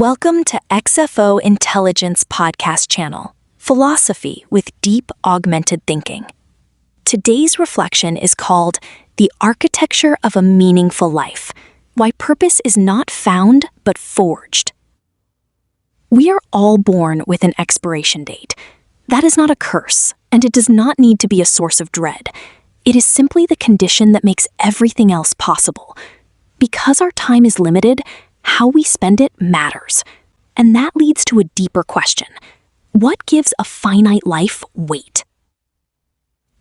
Welcome to XFO Intelligence podcast channel, Philosophy with Deep Augmented Thinking. Today's reflection is called The Architecture of a Meaningful Life, Why Purpose is Not Found but Forged. We are all born with an expiration date. That is not a curse, and it does not need to be a source of dread. It is simply the condition that makes everything else possible. Because our time is limited, how we spend it matters. And that leads to a deeper question. What gives a finite life weight?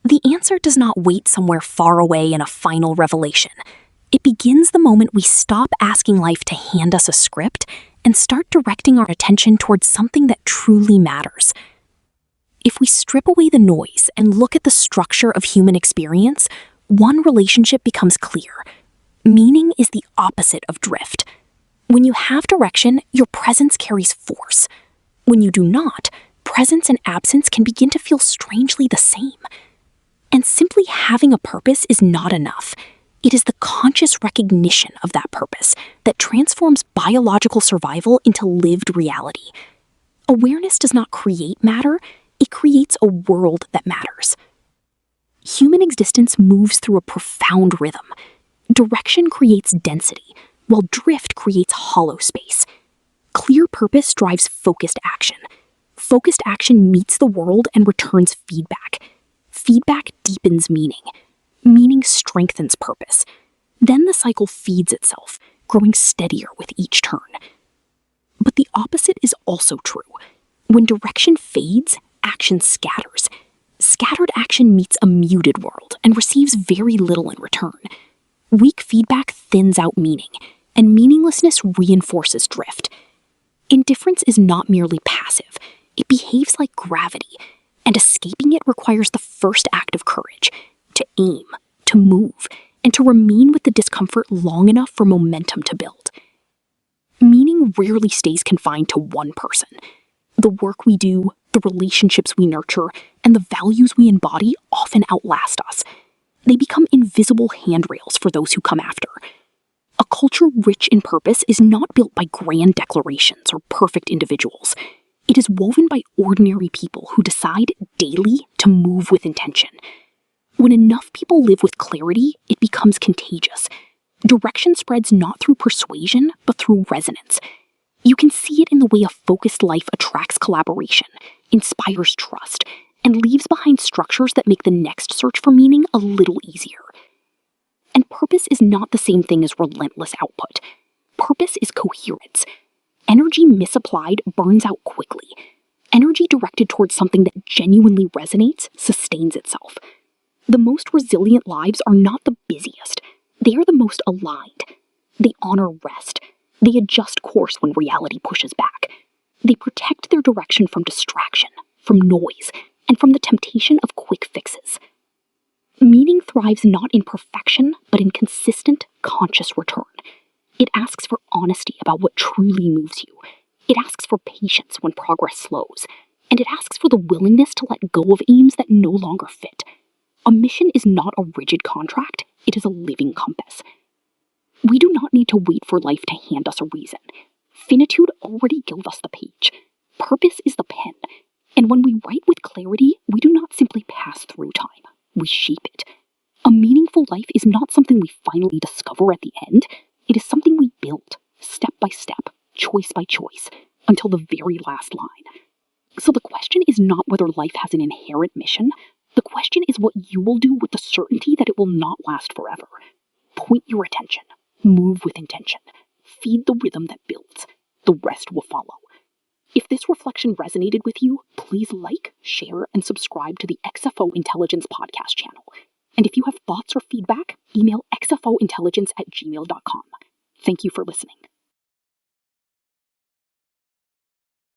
The answer does not wait somewhere far away in a final revelation. It begins the moment we stop asking life to hand us a script and start directing our attention towards something that truly matters. If we strip away the noise and look at the structure of human experience, one relationship becomes clear. Meaning is the opposite of drift. When you have direction, your presence carries force. When you do not, presence and absence can begin to feel strangely the same. And simply having a purpose is not enough. It is the conscious recognition of that purpose that transforms biological survival into lived reality. Awareness does not create matter, it creates a world that matters. Human existence moves through a profound rhythm. Direction creates density, while drift creates hollow space. Clear purpose drives focused action. Focused action meets the world and returns feedback. Feedback deepens meaning. Meaning strengthens purpose. Then the cycle feeds itself, growing steadier with each turn. But the opposite is also true. When direction fades, action scatters. Scattered action meets a muted world and receives very little in return. Weak feedback thins out meaning, and meaninglessness reinforces drift. Indifference is not merely passive, it behaves like gravity, and escaping it requires the first act of courage, to aim, to move, and to remain with the discomfort long enough for momentum to build. Meaning rarely stays confined to one person. The work we do, the relationships we nurture, and the values we embody often outlast us. They become invisible handrails for those who come after. A culture rich in purpose is not built by grand declarations or perfect individuals. It is woven by ordinary people who decide daily to move with intention. When enough people live with clarity, it becomes contagious. Direction spreads not through persuasion, but through resonance. You can see it in the way a focused life attracts collaboration, inspires trust, and leaves behind structures that make the next search for meaning a little easier. And purpose is not the same thing as relentless output. Purpose is coherence. Energy misapplied burns out quickly. Energy directed towards something that genuinely resonates sustains itself. The most resilient lives are not the busiest. They are the most aligned. They honor rest. They adjust course when reality pushes back. They protect their direction from distraction, from noise, and from the temptation of quick fixes. Meaning thrives not in perfection, but in consistent, conscious return. It asks for honesty about what truly moves you. It asks for patience when progress slows. And it asks for the willingness to let go of aims that no longer fit. A mission is not a rigid contract, it is a living compass. We do not need to wait for life to hand us a reason. Finitude already gave us the page. Purpose is the pen. And when we write with clarity, we do not simply pass through time. We shape it. A meaningful life is not something we finally discover at the end. It is something we build, step by step, choice by choice, until the very last line. So the question is not whether life has an inherent mission. The question is what you will do with the certainty that it will not last forever. Point your attention. Move with intention. Feed the rhythm that builds. The rest will follow. If this reflection resonated with you, please like, share, and subscribe to the XFO Intelligence podcast channel. And if you have thoughts or feedback, email xfointelligence@gmail.com. Thank you for listening.